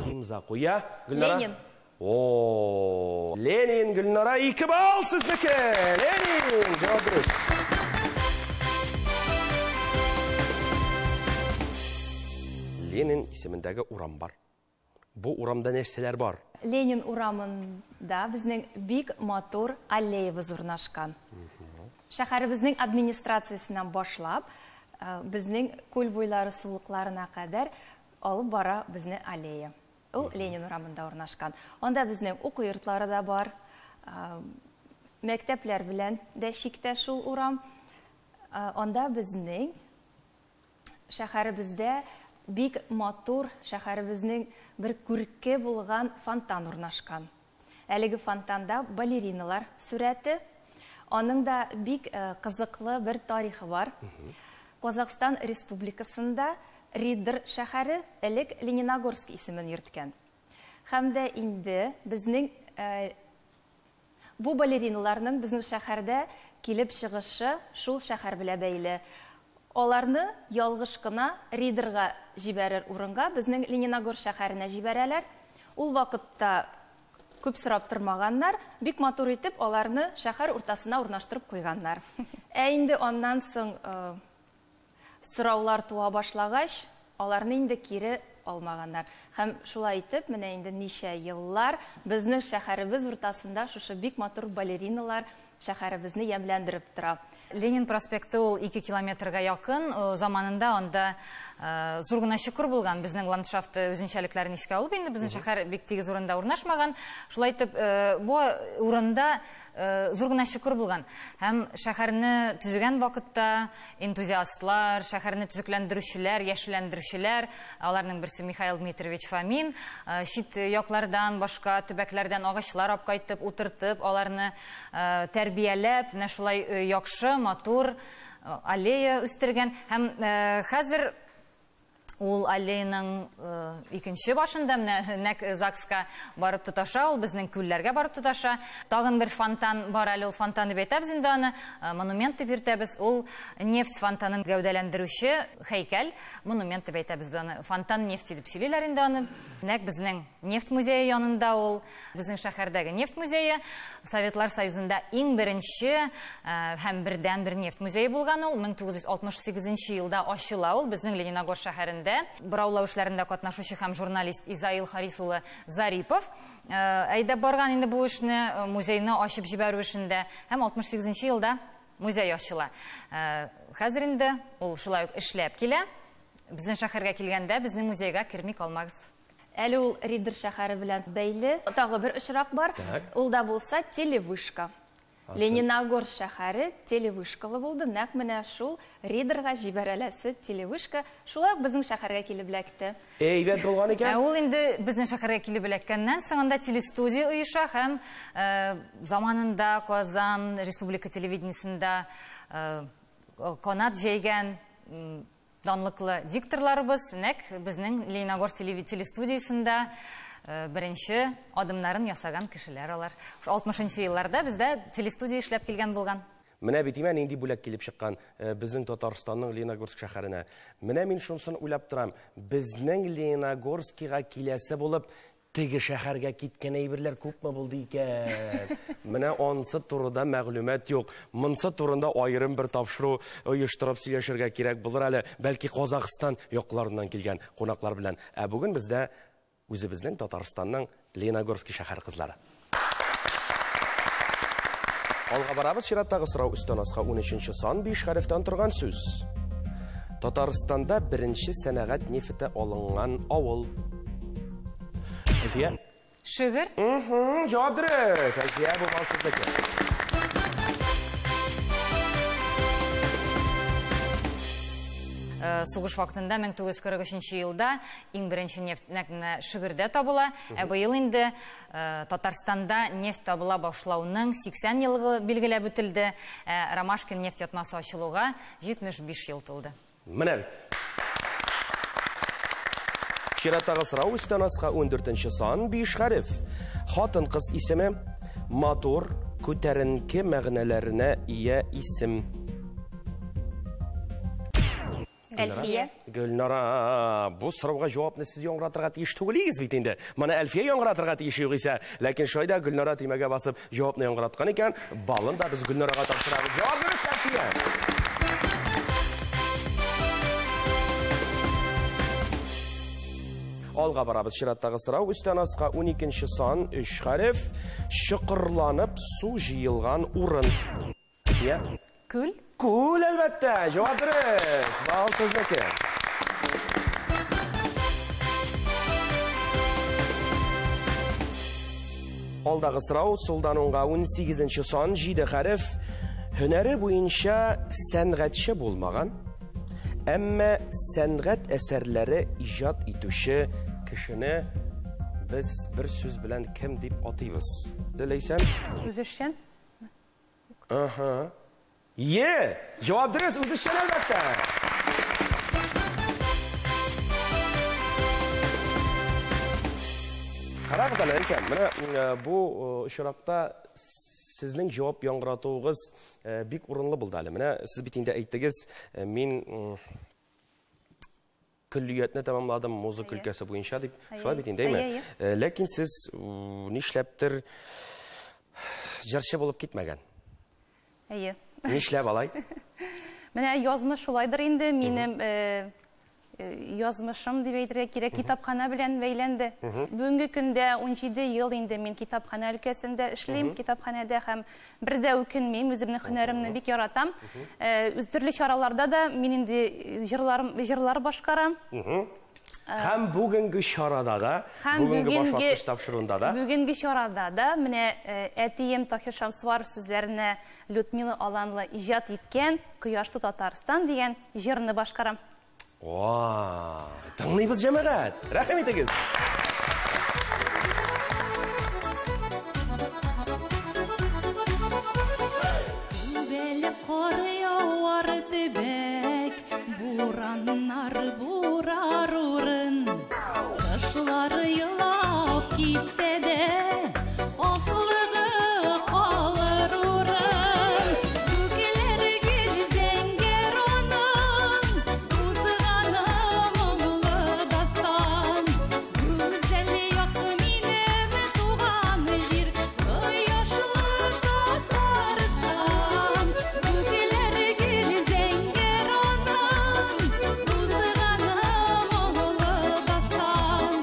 имза куя. Ленин. Ленин, Гөлнара, 2 балл сезнеке. Ленин, җавап дөрес. Ленин исемендәге урам бар. Бу урамда нәрсәләр бар? Ленин урамында безнең бик матур аллеябыз урнашкан. Шәһәребезнең администрациясеннән башлап, безнең күл буйлары сулыкларына кадәр алып бара безнең аллея. Ул Ленин урамында урнашкан. Анда безнең уку йортлары да бар. Мәктәпләр белән дә чиктә шул урам. Анда безнең шәһәребездә бик матур, шәһәребезнең бер күрке булган фонтан урнашкан. Әлеге фонтанда балериналар сурәте. Аның да бик кызыклы бер тарихы бар. Казакстан Республикасында Ридер шәһәре элек Лениногорск исемен йөрткән. Һәм дә инде безнең бу балериналарның безнең шәһәрдә килеп чыгышы шул шәһәр белән бәйле. Аларны ялгыш кына Ридерга җибәрер урынга безнең Лениногорск шәһәренә җибәрәләр. Ул вакытта күп сорап тормаганнар, бик матур итеп аларны шәһәр уртасына урнаштырып куйганнар. Инде аннан соң сораулар туа башлагач, аларны инде кире алмаганнар. Һәм шулай итеп, менә инде ничә еллар безнең шәһәребез уртасында шушы бик матур балериналар шәһәребезне ямьләндереп тора. Ленин проспекты ул 2 километрга якын, заманында анда зур гына чокыр булган. Безнең ландшафты үзенчәлекләрен искә алып, инде безнең шәһәр бик тигез урында урнашмаган. Шулай итеп, бу урында зур гына чокыр булган. Һәм шәһәрне төзегән вакытта энтузиастлар, шәһәрне төзекләндерүчеләр, яшелләндерүчеләр, аларның берсе Михаил Дмитриевич Фомин, чит яклардан, башка төбәкләрдән агачлар апкайтып, утыртып, аларны тәрбияләп, менә шулай яхшы, матур аллея үстергән. Һәм хәзер ул аллеяның икенче башында нәк ЗАГСка барып тоташа, ул безнең күлләргә барып тоташа. Тагын бер фонтан бар әле, ул фонтанны әйтәбез инде аны, монумент дип йөртәбез. Ул нефть фонтанын гәүдәләндерүче һәйкәл, монумент дип әйтәбез аны. Фонтан нефти дип сөйлиләр инде аны. Нәк безнең нефть музее янында ул, безнең шәһәрдәге нефть музее. Советлар Союзында иң беренче һәм бердән бер нефть музее булган ул. 1968 елда ачыла ул безнең Лениногорск шәһәрендә. Быраулау эшләрендә катнашучы һәм журналист Изаил Харис улы Зарипов әйдәп барган инде бу эшне, музейны ачып җибәрү эшендә, һәм 68 елда музей ачыла. Хәзер инде ул шулай эшләп килә. Безнең шәһәргә килгәндә безнең музейга кирми калмагыз. Әле ул Ридер шәһәре белән бәйле тагы бер очрак бар. Ул да булса телевышка. Лениногорск шәһәре телевышкалы булды. Нәкъ менә шул Ридерга җибәрәләсе телевышка шулай безнең шәһәргә килеп эләкте. Әйбәт булган икән. Ул инде безнең шәһәргә килеп эләккәннән соң анда телестудия оеша һәм заманында Казан Республика телевидениесында канат җәйгән данлыклы дикторларыбыз нәкъ безнең Лениногорск телестудиясендә беренче адымнарын ясаган кешеләр алар. 60-нчы елларда бездә телестудия эшләп килгән булган. Менә бит имән инде бүләк килеп чыккан безнең Татарстанның Лениногорск шәһәренә. Менә мин шунысын уйлап торам. Безнең Лениногорскига киләсе булып теге шәһәргә киткән әйберләр күпме булды икән. Менә ансы турында мәгълүмат юк. Монсы турында аерым бер тапшыру оештырып сөйләшергә кирәк булыр әле. Бәлки Казакстан якларыннан килгән кунаклар белән. Бүген бездә үзебезнең Татарстанның Лениногорск шәһәр кызлары. Алга барабыз, чираттагы сорау өстән аска 13-нче сан 5 хәрефтән торган сүз. Татарстанда birinchi сәнәгать нефте алынган авыл. Әлфия? Шигырь? Җавап дөрес. Әлфия, бу бал сезнеке. Сугыш вакытында 1943 елда иң беренче нефть нәкъ Шигырьдә табыла. Быел инде Татарстанда нефть табыла башлауның 80 елы билгеләп үтелде. Ромашкин нефть ятмасы ачылуга 75 ел тулды. Менә. Чираттагы сорау үстән аска 14нче сан 5 хәреф. Хатын-кыз исеме, матур, күтәренке мәгънәләренә ия исем. Әлфия. Гөлнара, бу сорауга җавапны сез яңгыратырга тиеш түгелегез бит инде. Моны Әлфия яңгыратырга тиеш югыйсә, ләкин шайда Гөлнара тимәгә басып җавапны яңгыраткан икән, балын да без Гөлнарага тапшырабыз. Җавап бирегез, Әлфия. Алга барабыз. Чираттагы сорау үстән аска 12нче сан 3 хәреф. Чыкырланып су җыелган урын. Әлфия. Күл? Күл, әлбәттә. Җавап дөрес. Бал сезнеке. Алдагы сорау сулдан уңга 18нче сан 7 хәреф. Һөнәре буенча сәнгатьче булмаган, әмма сәнгать әсәрләре иҗат итүче кешене без бер сүз белән кем дип атыйбыз? Диләйсән? Үзешчән. Аха. Җавап дөрес, үзешчән әлбәттә. Карагыз әле, Әйсән, менә бу очракта сезнең җавап яңгыратуыгыз бик урынлы булды әле. Менә сез бит инде әйттегез, мин күллиятны тәмамладым музыка өлкәсе буенча дип. Шулай бит индеме? Ләкин сез нишләптер җырчы булып китмәгән. Әйе. Нишләп алай? Менә язмыш шулайдыр инде, минем язмышым дип әйтергә кирәк, китапхана белән бәйләнде. Бүгенге көндә 17 ел инде мин китапхана өлкәсендә эшлим, китапханәдә һәм бердә үкенмим, үземнең һөнәремне бик яратам. Төрле чараларда да мин инде җырлар башкарам. Һәм бүгенге чарада да, бүгенге башлангыч тапшыруында да. Бүгенге чарада да менә әтием Таһир Шамсваров сүзләренә Людмила Аланова иҗат иткән "Кояшлы Татарстан" дигән җырны башкарам. Тыңлыйбыз, җәмәгать. Рәхмәт итегез. Күбәле кар яуар төбәк, бураннар бурар урын. Кышлары елап китсә дә, аклыгы калыр урын. Күкләр гел зәңгәр аның, узганы моңлы дастан. Гүзәл як минем туган җир, кояшлы Татарстан. Күкләр гел зәңгәр аның, узганы моңлы дастан.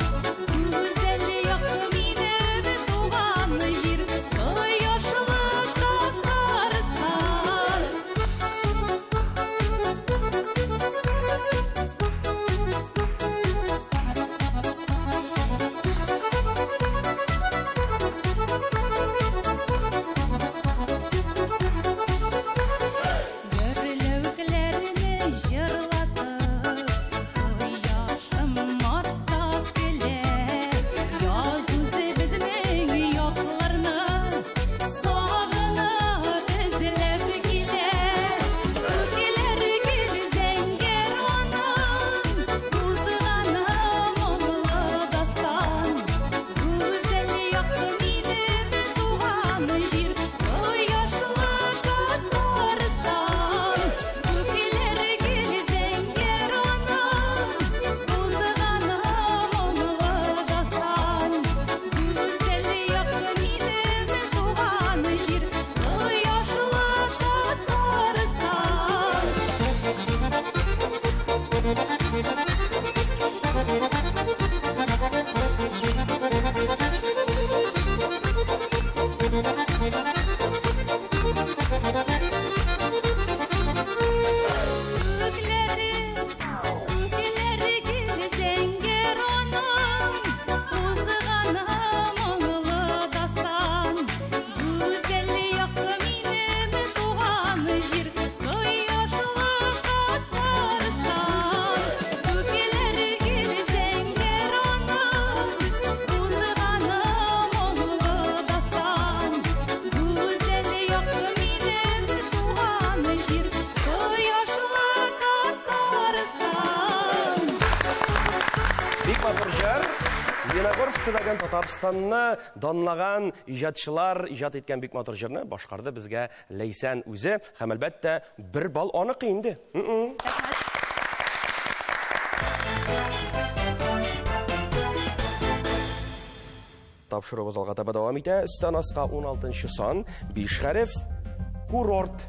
Гүзәл як минем туган җир, кояшлы Гөрләүкләрне җырлатып, кояшым мактап килә. Яз үзе безнең якларны сагынып эзләп килә. Күкләр гел зәңгәр аның, узганы моңлы дастан. Гүзәл як минем туган җир, кояшлы Татарстан. Күкләр гел зәңгәр аның, узганы моңлы дастан. Гүзәл як минем туган җир, кояшлы Татарстан. Лениногорск төбәген Татарстанны данлаган иҗатчылар иҗат иткән бик матур җырны башкарды безгә Ләйсән үзе һәм әлбәттә 1 балл аныкы инде. Тапшыруыбыз алга таба дәвам итә. Өстән аска 16-нчы сан, 5 хәреф, курорт.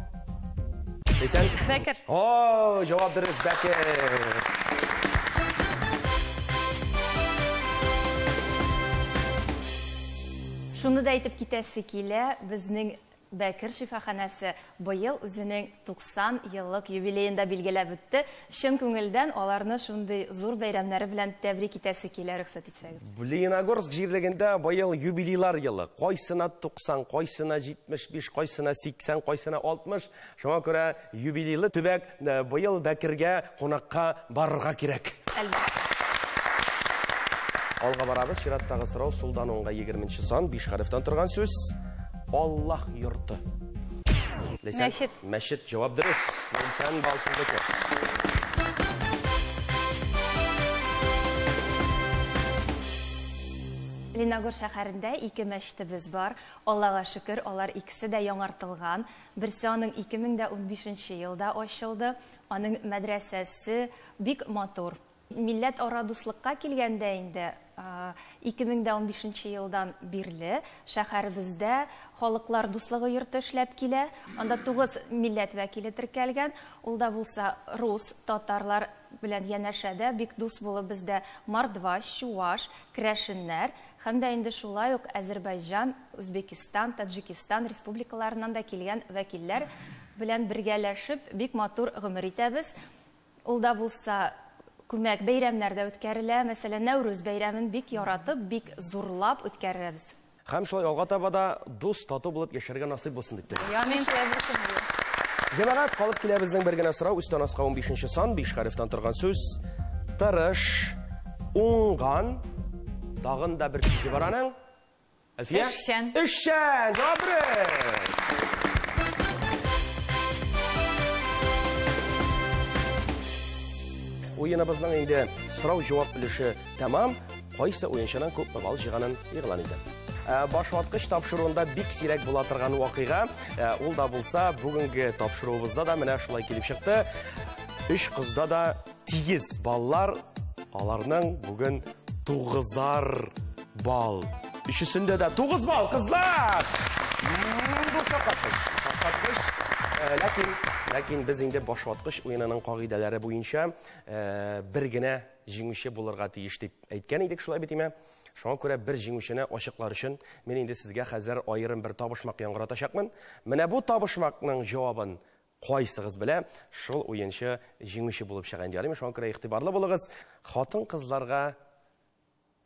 Ләйсән? Бәкер. О, җавап дөрес, Бәкер. Шуны да әйтеп китәсе килә, безнең Бәкер шифаханәсе быел үзенең 90 еллык юбилеенда билгеләп үтте. Чын күңелдән аларны шундый зур бәйрәмнәре белән тәбрик итәсе килә, рөхсәт итсәгез. Лениногорск җирлегендә быел юбилейлар елы. Кайсына 90, кайсына 75, кайсына 80, кайсына 60. Шуңа күрә юбилейлы төбәк быел Бәкергә кунакка барырга кирәк. Әлбәттә. Алга барабыз, чираттагы сорау сулдан оңга 20-нчы сан, 5 хәрефтән торган сүз. Аллах йорты. Мәчет. Мәчет җавап дөрес. Ләйсән балсыздык. Лениногорск шәһәрендә 2 мәчетебез бар. Аллага шөкер, алар икесе дә яңартылган. Берсе аның 2015 елда ачылды. Аның мәдрәсәсе бик матур. Милләт ара дуслыкка килгәндә инде 2015 елдан бирле шәһәребездә халыклар дуслыгы йорты эшләп килә. Анда 9 милләт вәкиле теркәлгән. Ул да булса рус, татарлар белән янәшәдә бик дус булып бездә мордва, чуваш, крәшеннәр һәм дә инде шулай ук Азәрбайҗан, Үзбекистан, Таҗикистан республикаларыннан да килгән вәкилләр белән бергәләшеп бик матур гомер итәбез. Ул да булса күмәк бәйрәмнәрдә үткәрелә, мәсәлән, Нәүрүз бәйрәмен бик яратып, бик зурлап үткәрәбез. Һәм шулай алга таба да дус тату булып яшәргә насыйп булсын дип теләйбез. Амин. Җәмәгать, калып килә безнең бер генә сорау. Үстән аска 15-нче сан, 5 хәрефтән торган сүз. Тырыш, уңган, тагын да бер сүзе бар аның. Әлфия? Эшчән. Эшчән, җавап дөрес. Уеныбызның инде сорау-җавап өлеше тәмам. Кайсы уенчының күп балл җыйганын игълан итә. Башваткыч тапшыруында бик сирәк була торган вакыйга, ул да булса, бүгенге тапшыруыбызда да менә шулай килеп чыкты. 3 кызда да 8 баллар, аларның бүген 9 балл. Üçüsündə də 9 bal kızlar. Lakin biz indi başvatqış oyununun qagidələri boyunca bir gənə җиңүче булырга тиеш дип әйткән идек, шулай бит име? Шуңа күрә бер җиңүчене ачыклар өчен мен инде сезгә хәзер аерым бер табышмак яңгыратачакмын. Менә бу табышмакның җавабын кайсыгыз белә, шул уенчы җиңүче булып чыган диярме? Шуңа күрә игътибарлы булыгыз. Хатын-кызларга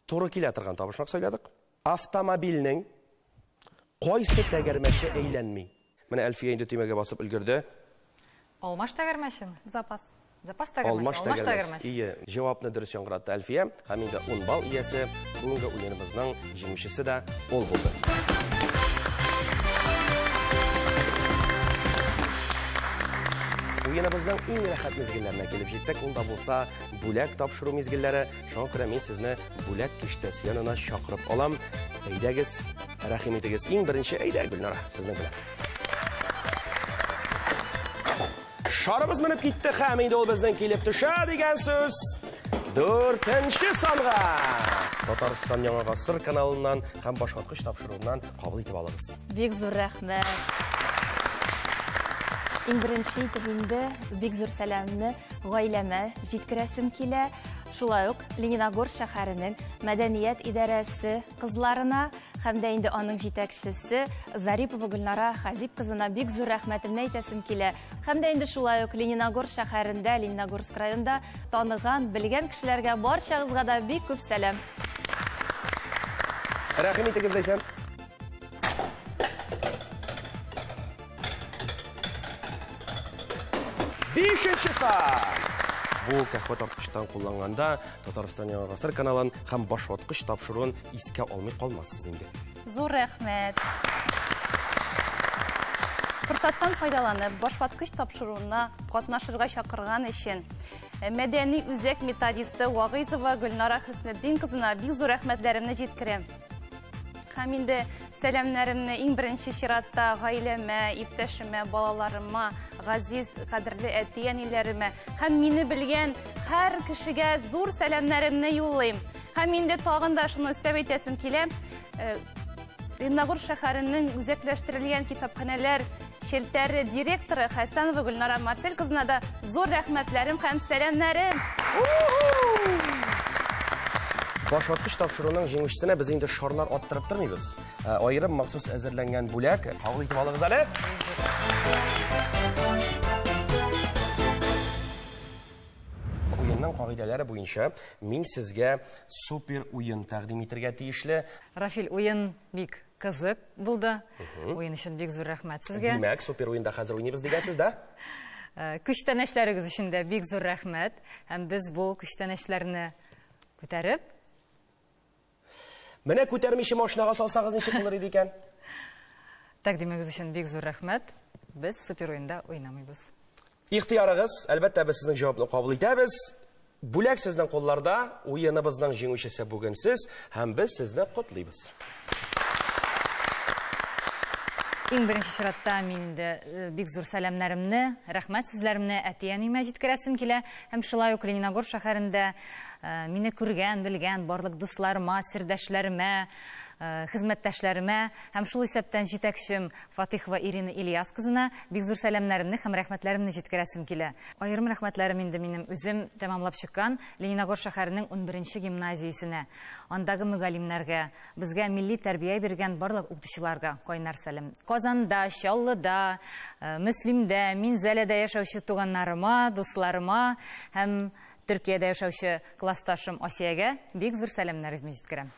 туры килә торган табышмак сөйләдек. Автомобильнең кайсы тәгәрмәче әйләнми? Менә Әлфия инде төймәгә басып өлгерде. Алмаш тәгәрмәчеме? Запас. Запас тәгәрмәче. Алмаш тәгәрмәче. Ие, җавапны дөрес яңгыратты Әлфия. Һәм инде 10 балл иясе бүгенге уеныбызның җиңүчесе дә ул булды. Уеныбызның иң рәхәт мизгелләренә килеп җиттек. Ул да булса бүләк тапшыру мизгелләре. Шуңа күрә мин сезне бүләк киштәсе янына чакырып алам. Әйдәгез, рәхим итегез. Иң беренче әйдә Гөлнара, сезнең белән. Шарыбыз менеп китте һәм инде ул безнең килеп төшә дигән сүз 4-нче санга. Татарстан Яңа Гасыр каналыннан һәм башваткыч тапшыруыннан кабул итеп алыгыз. Бик зур рәхмәт. Иң беренче итеп бик зур сәламны гаиләмә җиткерәсем килә. Шулай ук Лениногорск шәһәренең мәдәният идарәсе кызларына һәм дә инде аның җитәкчесе Зарипова Гөлнара Хазип кызына бик зур рәхмәтемне әйтәсем килә. Һәм дә инде шулай ук Лениногорск шәһәрендә, Лениногорск районында таныган, белгән кешеләргә барчагызга да бик күп сәлам. Рәхим итегез Ләйсән. Бишенче сан. Бу кәхвәт арткычтан кулланганда Татарстан Яңа Гасыр каналын һәм башваткыч тапшыруын искә алмый калмассыз инде. Зур рәхмәт. Форсаттан файдаланып, башваткыч тапшыруына катнашырга чакырган өчен мәдәни үзәк методисты Вагыйзова Гөлнара Хөснетдин кызына бик зур рәхмәтләремне җиткерәм. Һәм инде сәламнәремне иң беренче чиратта гаиләмә, иптәшемә, балаларыма, газиз, кадерле әти-әниләремә һәм мине белгән һәр кешегә зур сәламнәремне юллыйм. Һәм инде тагын да шуны өстәп әйтәсем килә. Лениногорск шәһәренең үзәкләштерелгән китапханәләр челтәре директоры Хәсәнова Гөлнара Марсель кызына да зур рәхмәтләрем һәм сәламнәрем. Башваткыч тапшыруның җиңүчесенә без инде шарлар аттырып тормыйбыз. Аерым махсус әзерләнгән бүләк. Кабул итеп алыгыз әле. Уенның кагыйдәләре буенча мин сезгә супер уен тәкъдим итәргә тиешле. Рафил, уен бик кызык булды. Уен өчен бик зур рәхмәт сезгә. Димәк, супер уенда хәзер уйныйбыз дигән сүз дә? Күчтәнәчләрегез өчен дә бик зур рәхмәт. Һәм без бу күчтәнәчләрне күтәреп Менә күтәрмичә машинага салсагыз ничек булыр иде икән? тәкъдимегез өчен бик зур рәхмәт. Без супер уенда уйнамыйбыз. Ихтыярыгыз, әлбәттә без сезнең җавапны кабул итәбез. Бүләк сезнең кулларда, уеныбызның җиңүчесе бүген сез, һәм без сезне котлыйбыз. Иң беренче чиратта мин инде бик зур сәламнәремне, рәхмәт сүзләремне әти-әниемә җиткерәсем килә. Һәм шулай ук Лениногорск шәһәрендә мине күргән, белгән барлык дусларыма, сердәшләремә, хезмәттәшләремә һәм шул исәптән җитәкчем Фатихова Ирина Ильяс кызына бик зур сәламнәремне һәм рәхмәтләремне җиткерәсем килә. Аерым рәхмәтләрем инде минем үзем тәмамлап чыккан Лениногорск шәһәренең 11-нче гимназиясенә, андагы мөгаллимнәргә, безгә милли тәрбия биргән барлык укытучыларга кайнар сәлам. Казанда, Чаллыда, Мөслимдә, Минзәләдә яшәүче туганнарыма, дусларыма һәм Төркиядә яшәүче классташым Асиягә бик зур сәламнәремне җиткерәм.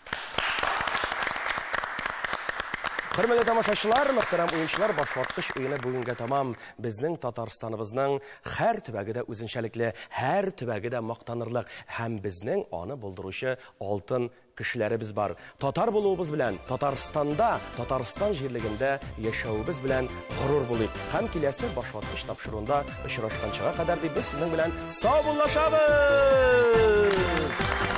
Хөрмәтле тамашачылар, мөхтәрәм уенчылар, башваткыч уены бүгенгә тамам. Безнең Татарстаныбызның һәр төбәгедә үзенчәлекле, һәр төбәгедә мактанырлык һәм безнең аны булдыручы алтын кешеләребез бар. Татар булуыбыз белән Татарстанда, Татарстан җирлегендә яшәүебез белән горур булыйк. Һәм киләсе башваткыч тапшыруында очрашканчага кадәр дип без сезнең белән саубуллашабыз.